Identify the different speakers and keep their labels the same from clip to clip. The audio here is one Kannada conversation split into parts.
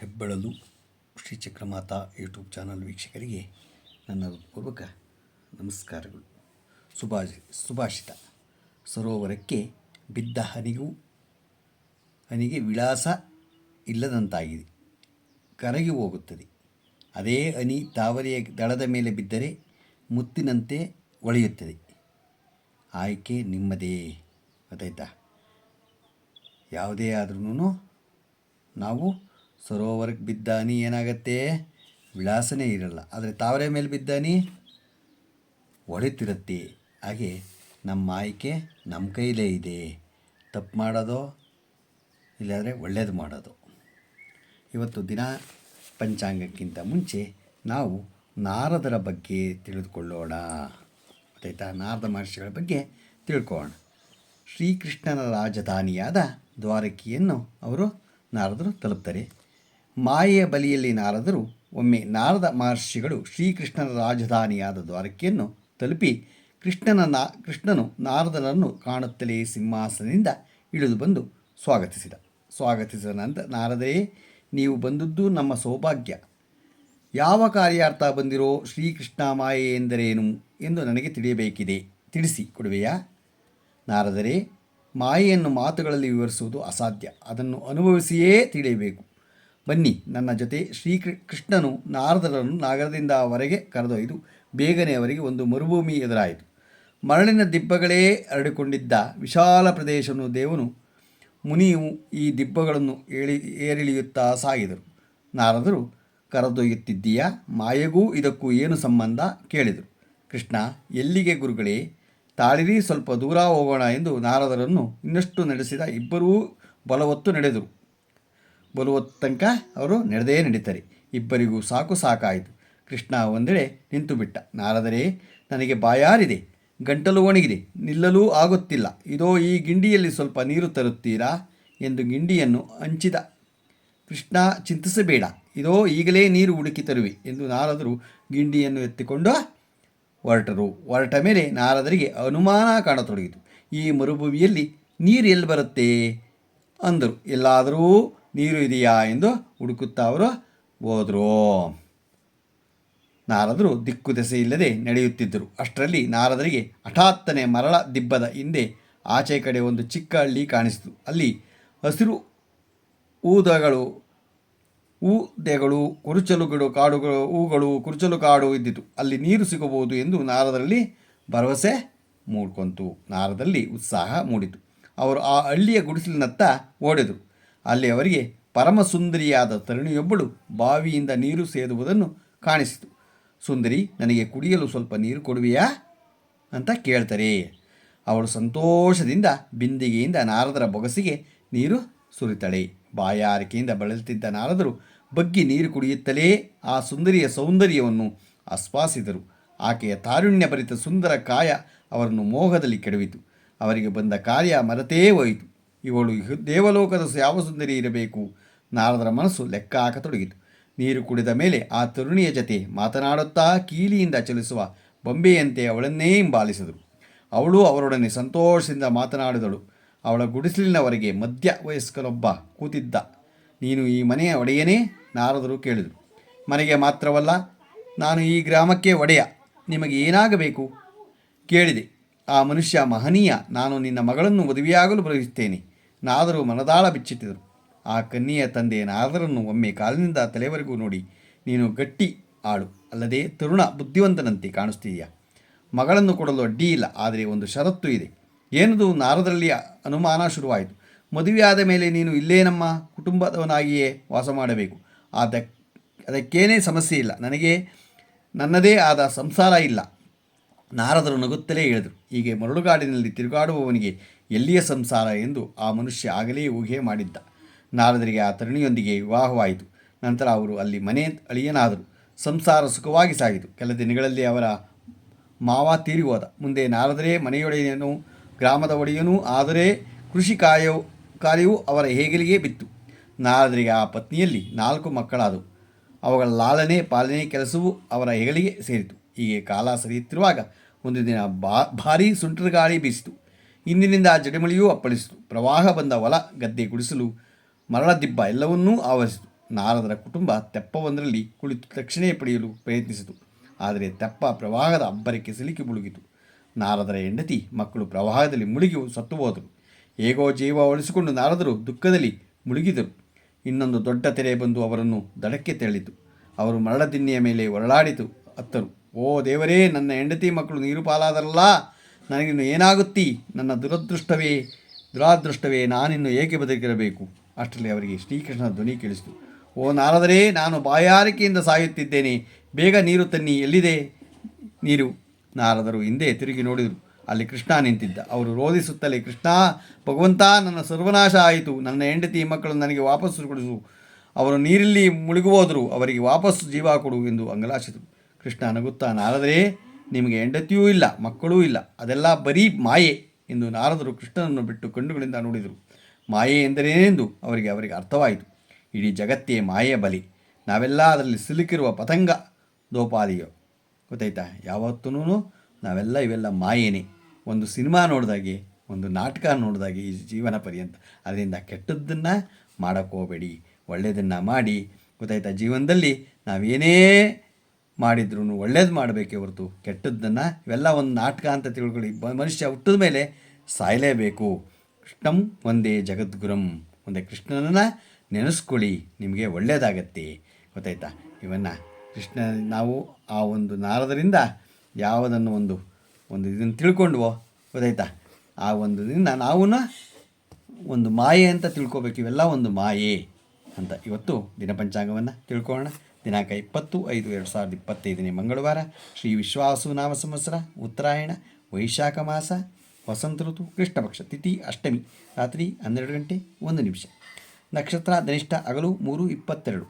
Speaker 1: ಹೆಬ್ಬೆಳಲು ಶ್ರೀ ಚಕ್ರಮಾತಾ ಯೂಟ್ಯೂಬ್ ಚಾನಲ್ ವೀಕ್ಷಕರಿಗೆ ನನ್ನ ಹೃತ್ಪೂರ್ವಕ ನಮಸ್ಕಾರಗಳು. ಸುಭಾಷಿತ: ಸರೋವರಕ್ಕೆ ಬಿದ್ದ ಹನಿಗೆ ವಿಳಾಸ ಇಲ್ಲದಂತಾಗಿದೆ, ಕರಗಿ ಹೋಗುತ್ತದೆ. ಅದೇ ಹನಿ ತಾವರೆಯ ದಳದ ಮೇಲೆ ಬಿದ್ದರೆ ಮುತ್ತಿನಂತೆ ಹೊಳೆಯುತ್ತದೆ. ಆಯ್ಕೆ ನಿಮ್ಮದೇ. ಗೊತ್ತಾಯ್ತಾ? ಯಾವುದೇ ಆದ್ರೂ ನಾವು ಸರೋವರಕ್ಕೆ ಬಿದ್ದ ಹನಿ ಏನಾಗತ್ತೆ, ವಿಳಾಸನೇ ಇರಲ್ಲ. ಆದರೆ ತಾವರೆ ಮೇಲೆ ಬಿದ್ದ ಹನಿ ಹೊಳೆತಿರುತ್ತೆ. ಹಾಗೆ ನಮ್ಮ ಆಯ್ಕೆ ನಮ್ಮ ಕೈಲೇ ಇದೆ. ತಪ್ಪು ಮಾಡೋದು ಇಲ್ಲಾಂದರೆ ಒಳ್ಳೆಯದು ಮಾಡೋದು. ಇವತ್ತು ದಿನ ಪಂಚಾಂಗಕ್ಕಿಂತ ಮುಂಚೆ ನಾವು ನಾರದರ ಬಗ್ಗೆ ತಿಳಿದುಕೊಳ್ಳೋಣ. ಗೊತ್ತಾಯ್ತಾ? ನಾರದ ಮಹರ್ಷಿಗಳ ಬಗ್ಗೆ ತಿಳ್ಕೊಳ್ಳೋಣ. ಶ್ರೀಕೃಷ್ಣನ ರಾಜಧಾನಿಯಾದ ದ್ವಾರಕೆಯನ್ನು ನಾರದರು ತಲುಪ್ತಾರೆ. ಮಾಯೆಯ ಬಲಿಯಲ್ಲಿ ನಾರದರು ಒಮ್ಮೆ ನಾರದ ಮಹರ್ಷಿಗಳು ಶ್ರೀಕೃಷ್ಣನ ರಾಜಧಾನಿಯಾದ ದ್ವಾರಕೆಯನ್ನು ತಲುಪಿ ಕೃಷ್ಣನು ನಾರದರನ್ನು ಕಾಣುತ್ತಲೇ ಸಿಂಹಾಸನದಿಂದ ಇಳಿದು ಬಂದು ಸ್ವಾಗತಿಸಿದ ನಂತರ, ನಾರದೇ, ನೀವು ಬಂದದ್ದು ನಮ್ಮ ಸೌಭಾಗ್ಯ. ಯಾವ ಕಾರ್ಯಾರ್ಥ ಬಂದಿರೋ? ಶ್ರೀಕೃಷ್ಣ ಮಾಯೆ ಎಂದರೇನು ಎಂದು ನನಗೆ ತಿಳಿಯಬೇಕಿದೆ, ತಿಳಿಸಿ ಕೊಡುವೆಯಾ? ನಾರದರೇ, ಮಾಯೆಯನ್ನು ಮಾತುಗಳಲ್ಲಿ ವಿವರಿಸುವುದು ಅಸಾಧ್ಯ. ಅದನ್ನು ಅನುಭವಿಸಿಯೇ ತಿಳಿಯಬೇಕು. ಬನ್ನಿ ನನ್ನ ಜೊತೆ. ಕೃಷ್ಣನು ನಾರದರನ್ನು ನಗರದಿಂದ ಹೊರಗೆ ಕರೆದೊಯ್ದು ಬೇಗನೆ ಅವರಿಗೆ ಒಂದು ಮರುಭೂಮಿ ಎದುರಾಯಿತು. ಮರಳಿನ ದಿಬ್ಬಗಳೇ ಹರಡಿಕೊಂಡಿದ್ದ ವಿಶಾಲ ಪ್ರದೇಶವನ್ನು ದೇವನು ಮುನಿಯು ಈ ದಿಬ್ಬಗಳನ್ನು ಏರಿಳಿಯುತ್ತಾ ಸಾಗಿದರು. ನಾರದರು, ಕರೆದೊಯ್ಯುತ್ತಿದ್ದೀಯಾ? ಮಾಯೆಗೂ ಇದಕ್ಕೂ ಏನು ಸಂಬಂಧ ಕೇಳಿದರು. ಕೃಷ್ಣ, ಎಲ್ಲಿಗೆ ಗುರುಗಳೇ? ತಾಳಿರಿ, ಸ್ವಲ್ಪ ದೂರ ಹೋಗೋಣ ಎಂದು ನಾರದರನ್ನು ಇನ್ನಷ್ಟು ನಡೆಸಿದ. ಇಬ್ಬರೂ ಬಲುವತ್ತಂಕ ಅವರು ನಡೀತಾರೆ. ಇಬ್ಬರಿಗೂ ಸಾಕಾಯಿತು. ಕೃಷ್ಣ ಒಂದೆಡೆ ನಿಂತು ಬಿಟ್ಟ. ನಾರದರೇ, ನನಗೆ ಬಾಯಾರಿದೆ, ಗಂಟಲು ಒಣಗಿದೆ, ನಿಲ್ಲಲೂ ಆಗುತ್ತಿಲ್ಲ. ಇದೋ ಈ ಗಿಂಡಿಯಲ್ಲಿ ಸ್ವಲ್ಪ ನೀರು ತರುತ್ತೀರಾ ಎಂದು ಗಿಂಡಿಯನ್ನು ಹಂಚಿದ. ಕೃಷ್ಣ, ಚಿಂತಿಸಬೇಡ, ಇದೋ ಈಗಲೇ ನೀರು ಹುಡುಕಿ ತರುವೆ ಎಂದು ನಾರದರು ಗಿಂಡಿಯನ್ನು ಎತ್ತಿಕೊಂಡು ಹೊರಟ ಮೇಲೆ ನಾರದರಿಗೆ ಅನುಮಾನ ಕಾಣತೊಡಗಿತು. ಈ ಮರುಭೂಮಿಯಲ್ಲಿ ನೀರು ಎಲ್ಲಿ ಬರುತ್ತೆ ಅಂದರು. ಎಲ್ಲಾದರೂ ನೀರು ಇದೆಯಾ ಎಂದು ಹುಡುಕುತ್ತಾ ಅವರು ಹೋದರು. ನಾರದರು ದಿಕ್ಕು ದೆಸೆ ಇಲ್ಲದೆ ನಡೆಯುತ್ತಿದ್ದರು. ಅಷ್ಟರಲ್ಲಿ ನಾರದರಿಗೆ ಹಠಾತ್ತನೆ ಮರಳ ದಿಬ್ಬದ ಹಿಂದೆ ಆಚೆ ಕಡೆ ಒಂದು ಚಿಕ್ಕ ಹಳ್ಳಿ ಕಾಣಿಸಿತು. ಅಲ್ಲಿ ಹಸಿರು ಊದೆಗಳು, ಕುರುಚಲು ಕಾಡು ಇದ್ದಿತು. ಅಲ್ಲಿ ನೀರು ಸಿಗಬಹುದು ಎಂದು ನಾರದರಲ್ಲಿ ಭರವಸೆ ಮೂಡ್ಕೊಂತು. ನಾರದಲ್ಲಿ ಉತ್ಸಾಹ ಮೂಡಿತು. ಅವರು ಆ ಹಳ್ಳಿಯ ಗುಡಿಸಲಿನತ್ತ ಓಡಿದರು. ಅಲ್ಲಿ ಅವರಿಗೆ ಪರಮ ಸುಂದರಿಯಾದ ತರುಣಿಯೊಬ್ಬಳು ಬಾವಿಯಿಂದ ನೀರು ಸೇದುವುದನ್ನು ಕಾಣಿಸಿತು. ಸುಂದರಿ, ನನಗೆ ಕುಡಿಯಲು ಸ್ವಲ್ಪ ನೀರು ಕೊಡುವೆಯಾ ಅಂತ ಕೇಳ್ತಾರೆ. ಅವಳು ಸಂತೋಷದಿಂದ ಬಿಂದಿಗೆಯಿಂದ ನಾರದರ ಬೊಗಸಿಗೆ ನೀರು ಸುರಿತಾಳೆ. ಬಾಯಾರಿಕೆಯಿಂದ ಬಳಲುತ್ತಿದ್ದ ನಾರದರು ಬಗ್ಗಿ ನೀರು ಕುಡಿಯುತ್ತಲೇ ಆ ಸುಂದರಿಯ ಸೌಂದರ್ಯವನ್ನು ಆಸ್ವಾದಿಸಿದರು. ಆಕೆಯ ತಾರುಣ್ಯಭರಿತ ಸುಂದರ ಕಾಯ ಅವರನ್ನು ಮೋಹದಲ್ಲಿ ಕೆಡವಿತು. ಅವರಿಗೆ ಬಂದ ಕಾರ್ಯ ಮರೆತೇ ಹೋಯಿತು. ಇವಳು ದೇವಲೋಕದ ಯಾವ ಸುಂದರಿ ಇರಬೇಕು? ನಾರದರ ಮನಸ್ಸು ಲೆಕ್ಕ ಹಾಕತೊಡಗಿತು. ನೀರು ಕುಡಿದ ಮೇಲೆ ಆ ತರುಣಿಯ ಜತೆ ಮಾತನಾಡುತ್ತಾ ಕೀಲಿಯಿಂದ ಚಲಿಸುವ ಬೊಂಬೆಯಂತೆ ಅವಳನ್ನೇ ಹಿಂಬಾಲಿಸಿದರು. ಅವಳು ಅವರೊಡನೆ ಸಂತೋಷದಿಂದ ಮಾತನಾಡಿದಳು. ಅವಳ ಗುಡಿಸಲಿನವರೆಗೆ ಮಧ್ಯ ವಯಸ್ಕನೊಬ್ಬ ಕೂತಿದ್ದ. ನೀನು ಈ ಮನೆಯ ಒಡೆಯನೇ? ನಾರದರು ಕೇಳಿದರು. ಮನೆಗೆ ಮಾತ್ರವಲ್ಲ, ನಾನು ಈ ಗ್ರಾಮಕ್ಕೆ ಒಡೆಯ. ನಿಮಗೆ ಏನಾಗಬೇಕು ಕೇಳಿದೆ. ಆ ಮನುಷ್ಯ ಮಹನೀಯ. ನಾನು ನಿನ್ನ ಮಗಳನ್ನು ಮದುವೆಯಾಗಲು ಬಯಸುತ್ತೇನೆ. ನಾರದರು ಮನದಾಳ ಬಿಚ್ಚಿಟ್ಟಿದರು. ಆ ಕನ್ಯೆಯ ತಂದೆ ನಾರದರನ್ನು ಒಮ್ಮೆ ಕಾಲಿನಿಂದ ತಲೆವರೆಗೂ ನೋಡಿ, ನೀನು ಗಟ್ಟಿ ಆಳು ಅಲ್ಲದೆ ತರುಣ ಬುದ್ಧಿವಂತನಂತೆ ಕಾಣಿಸ್ತೀಯಾ. ಮಗಳನ್ನು ಕೊಡಲು ಅಡ್ಡಿಯಿಲ್ಲ, ಆದರೆ ಒಂದು ಷರತ್ತು ಇದೆ. ಏನದು? ನಾರದರಲ್ಲಿ ಅನುಮಾನ ಶುರುವಾಯಿತು. ಮದುವೆಯಾದ ಮೇಲೆ ನೀನು ಇಲ್ಲೇ ನಮ್ಮ ಕುಟುಂಬದವನಾಗಿಯೇ ವಾಸ ಮಾಡಬೇಕು. ಅದಕ್ಕೇನೇ ಸಮಸ್ಯೆ ಇಲ್ಲ. ನನಗೆ ನನ್ನದೇ ಆದ ಸಂಸಾರ ಇಲ್ಲ. ನಾರದರು ನಗುತ್ತಲೇ ಹೇಳಿದರು. ಹೀಗೆ ಮರಳುಗಾಡಿನಲ್ಲಿ ತಿರುಗಾಡುವವನಿಗೆ ಎಲ್ಲಿಯ ಸಂಸಾರ ಎಂದು ಆ ಮನುಷ್ಯ ಆಗಲೇ ಊಹೆ ಮಾಡಿದ್ದ. ನಾರದರಿಗೆ ಆ ತರುಣಿಯೊಂದಿಗೆ ವಿವಾಹವಾಯಿತು. ನಂತರ ಅವರು ಅಲ್ಲಿ ಮನೆ ಅಳಿಯನಾದರು. ಸಂಸಾರ ಸುಖವಾಗಿ ಸಾಗಿತು. ಕೆಲ ದಿನಗಳಲ್ಲಿ ಅವರ ಮಾವ ತೀರಿ ಹೋದ. ಮುಂದೆ ನಾರದರೇ ಮನೆಯೊಡೆಯನು, ಗ್ರಾಮದ ಒಡೆಯನೂ. ಆದರೆ ಕೃಷಿ ಕಾರ್ಯವು ಅವರ ಹೇಗಲಿಗೆ ಬಿತ್ತು. ನಾರದರಿಗೆ ಆ ಪತ್ನಿಯಲ್ಲಿ 4 ಮಕ್ಕಳಾದವು. ಅವುಗಳ ಲಾಲನೆ ಪಾಲನೆ ಕೆಲಸವೂ ಅವರ ಹೆಗಲಿಗೆ ಸೇರಿತು. ಹೀಗೆ ಕಾಲ ಸರಿಯುತ್ತಿರುವಾಗ ಒಂದು ದಿನ ಭಾರೀ ಸುಂಟರ ಗಾಳಿ ಬೀಸಿತು. ಇಂದಿನಿಂದ ಜಡಿಮಳೆಯೂ ಅಪ್ಪಳಿಸಿತು. ಪ್ರವಾಹ ಬಂದ ಹೊಲ, ಗದ್ದೆ, ಗುಡಿಸಲು, ಮರಳ ದಿಬ್ಬ ಎಲ್ಲವನ್ನೂ ಆವರಿಸಿತು. ನಾರದರ ಕುಟುಂಬ ತೆಪ್ಪವೊಂದರಲ್ಲಿ ಕುಳಿತು ದಕ್ಷಿಣೆ ಪಡೆಯಲು ಪ್ರಯತ್ನಿಸಿತು. ಆದರೆ ತೆಪ್ಪ ಪ್ರವಾಹದ ಅಬ್ಬರಕ್ಕೆ ಸಿಲುಕಿ ಮುಳುಗಿತು. ನಾರದರ ಹೆಂಡತಿ ಮಕ್ಕಳು ಪ್ರವಾಹದಲ್ಲಿ ಮುಳುಗಿ ಸತ್ತು ಹೋದರು. ಹೇಗೋ ಜೀವ ಉಳಿಸಿಕೊಂಡು ನಾರದರು ದುಃಖದಲ್ಲಿ ಮುಳುಗಿದರು. ಇನ್ನೊಂದು ದೊಡ್ಡ ತೆರೆ ಬಂದು ಅವರನ್ನು ದಡಕ್ಕೆ ತಳ್ಳಿತು. ಅವರು ಮರಳದಿನ್ನೆಯ ಮೇಲೆ ಹೊರಳಾಡಿತು ಅತ್ತರು. ಓ ದೇವರೇ, ನನ್ನ ಹೆಂಡತಿ ಮಕ್ಕಳು ನೀರು ಪಾಲಾದರಲ್ಲ, ನನಗಿನ್ನು ಏನಾಗುತ್ತೀ? ನನ್ನ ದುರಾದೃಷ್ಟವೇ, ನಾನಿನ್ನು ಏಕೆ ಬದುಕಿರಬೇಕು? ಅಷ್ಟರಲ್ಲಿ ಅವರಿಗೆ ಶ್ರೀಕೃಷ್ಣನ ಧ್ವನಿ ಕೇಳಿಸಿತು. ಓ ನಾರದರೇ, ನಾನು ಬಾಯಾರಿಕೆಯಿಂದ ಸಾಯುತ್ತಿದ್ದೇನೆ, ಬೇಗ ನೀರು ತನ್ನಿ, ಎಲ್ಲಿದೆ ನೀರು? ನಾರದರು ಹಿಂದೆ ತಿರುಗಿ ನೋಡಿದರು. ಅಲ್ಲಿ ಕೃಷ್ಣ ನಿಂತಿದ್ದ. ಅವರು ರೋಧಿಸುತ್ತಲೇ, ಕೃಷ್ಣ, ಭಗವಂತ, ನನ್ನ ಸರ್ವನಾಶ ಆಯಿತು, ನನ್ನ ಹೆಂಡತಿ ಮಕ್ಕಳು ನನಗೆ ವಾಪಸ್ಸು ಕೊಡಿಸು, ಅವರು ನೀರಲ್ಲಿ ಮುಳುಗುವುದರು, ಅವರಿಗೆ ವಾಪಸ್ಸು ಜೀವ ಕೊಡು ಎಂದು ಅಂಗಲಾಚಿದರು. ಕೃಷ್ಣ ನಗುತ್ತಾ, ನಾರದರೇ, ನಿಮಗೆ ಹೆಂಡತಿಯೂ ಇಲ್ಲ, ಮಕ್ಕಳೂ ಇಲ್ಲ, ಅದೆಲ್ಲ ಬರೀ ಮಾಯೆ ಎಂದು ನಾರದರು ಕೃಷ್ಣನನ್ನು ಬಿಟ್ಟು ಕಣ್ಣುಗಳಿಂದ ನೋಡಿದರು. ಮಾಯೆ ಎಂದರೇನೆಂದು ಅವರಿಗೆ ಅರ್ಥವಾಯಿತು. ಇಡೀ ಜಗತ್ತೇ ಮಾಯೆಯ ಬಲಿ, ನಾವೆಲ್ಲ ಅದರಲ್ಲಿ ಸಿಲುಕಿರುವ ಪತಂಗ ದೋಪಾದಿಯೋ, ಗೊತ್ತಾಯ್ತಾ? ಯಾವತ್ತೂ ನಾವೆಲ್ಲ ಇವೆಲ್ಲ ಮಾಯೇನೆ. ಒಂದು ಸಿನಿಮಾ ನೋಡಿದಾಗೆ, ಒಂದು ನಾಟಕ ನೋಡಿದಾಗೆ ಈ ಜೀವನ ಪರ್ಯಂತ. ಅದರಿಂದ ಕೆಟ್ಟದ್ದನ್ನು ಮಾಡೋಕ್ಕೆ ಹೋಗಬೇಡಿ, ಒಳ್ಳೆಯದನ್ನು ಮಾಡಿ, ಗೊತ್ತಾಯ್ತಾ? ಜೀವನದಲ್ಲಿ ನಾವೇನೇ ಮಾಡಿದ್ರೂ ಒಳ್ಳೇದು ಮಾಡಬೇಕೇ ಹೊರತು ಕೆಟ್ಟದ್ದನ್ನು, ಇವೆಲ್ಲ ಒಂದು ನಾಟಕ ಅಂತ ತಿಳ್ಕೊಳ್ಳಿ. ಮನುಷ್ಯ ಹುಟ್ಟಿದ ಮೇಲೆ ಸಾಯಲೇಬೇಕು. ಕೃಷ್ಣಂ ಒಂದೇ ಜಗದ್ಗುರುಂ, ಒಂದೇ ಕೃಷ್ಣನನ್ನು ನೆನೆಸ್ಕೊಳ್ಳಿ, ನಿಮಗೆ ಒಳ್ಳೆಯದಾಗತ್ತೆ, ಗೊತ್ತಾಯ್ತಾ? ಇವನ್ನು ಕೃಷ್ಣ, ನಾವು ಆ ಒಂದು ನಾರದರಿಂದ ಯಾವುದನ್ನು ಒಂದು ಇದನ್ನು ತಿಳ್ಕೊಂಡ್ವೋ, ಗೊತ್ತಾಯ್ತಾ? ಆ ಒಂದು ಇದನ್ನು ನಾವು ಒಂದು ಮಾಯೆ ಅಂತ ತಿಳ್ಕೊಬೇಕು. ಇವೆಲ್ಲ ಒಂದು ಮಾಯೆ ಅಂತ. ಇವತ್ತು ದಿನಪಂಚಾಂಗವನ್ನು ತಿಳ್ಕೊಳ್ಳೋಣ. ದಿನಾಂಕ 20/5/2025 ಮಂಗಳವಾರ, ಶ್ರೀ ವಿಶ್ವಾಸು ನಾಮ ಸಂವತ್ಸರ, ಉತ್ತರಾಯಣ, ವೈಶಾಖ ಮಾಸ, ವಸಂತ ಋತು, ಕೃಷ್ಣಪಕ್ಷ, ತಿಥಿ ಅಷ್ಟಮಿ, ರಾತ್ರಿ 12:01. ನಕ್ಷತ್ರ ಧನಿಷ್ಠ, ಹಗಲು 3:22,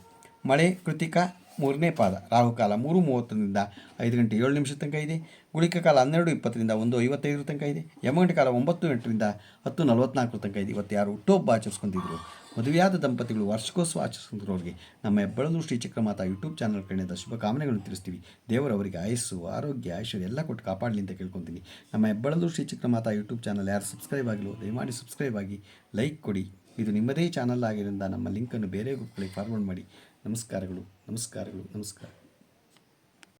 Speaker 1: ಮಳೆ ಕೃತಿಕ 3ನೇ ಪಾದ, ರಾಹುಕಾಲ 3:30ರಿಂದ 5:07 ತನಕ ಇದೆ. ಗುಳಿಕ ಕಾಲ 12:20ರಿಂದ 1:55 ತನಕ ಇದೆ. ಯಮಗಂಟ ಕಾಲ 9:08ರಿಂದ 10:44 ತನಕ ಇದೆ. ಇವತ್ತು ಯಾರು ಹುಟ್ಟುಹಬ್ಬ ಆಚರಿಸ್ಕೊತಿದ್ರು, ಮದುವೆಯಾದ ದಂಪತಿಗಳು ವಾರ್ಷಿಕೋತ್ಸವ ಆಚರಿಸ್ಕೊಂಡ್ರವ್ರಿಗೆ ನಮ್ಮ ಹೆಬ್ಬಳಲು ಶ್ರೀ ಚಕ್ರಮಾತಾ ಯೂಟ್ಯೂಬ್ ಚಾನಲ್ ಕಡೆಯಿಂದ ಶುಭ ಕಾಮನೆಗಳನ್ನು ತಿಳಿಸ್ತೀವಿ. ದೇವರವರಿಗೆ ಆಯಸ್ಸು, ಆರೋಗ್ಯ, ಐಶ್ವರ್ಯ ಎಲ್ಲ ಕೊಟ್ಟು ಕಾಪಾಡಲಿ ಅಂತ ಕೇಳ್ಕೊತೀನಿ. ನಮ್ಮ ಹೆಬ್ಬಳಲು ಶ್ರೀ ಚಕ್ರಮಾತಾ ಯೂಟ್ಯೂಬ್ ಚಾನಲ್ ಯಾರು ಸಬ್ಸ್ಕ್ರೈಬ್ ಆಗಿಲ್ಲ, ದಯಮಾಡಿ ಸಬ್ಸ್ಕ್ರೈಬ್ ಆಗಿ, ಲೈಕ್ ಕೊಡಿ. ಇದು ನಿಮ್ಮದೇ ಚಾನಲ್ ಆಗಿರೋದ್ರಿಂದ ನಮ್ಮ ಲಿಂಕನ್ನು ಬೇರೆ ಗ್ರೂಪ್ಗಳಿಗೆ ಫಾರ್ವರ್ಡ್ ಮಾಡಿ. ನಮಸ್ಕಾರಗಳು.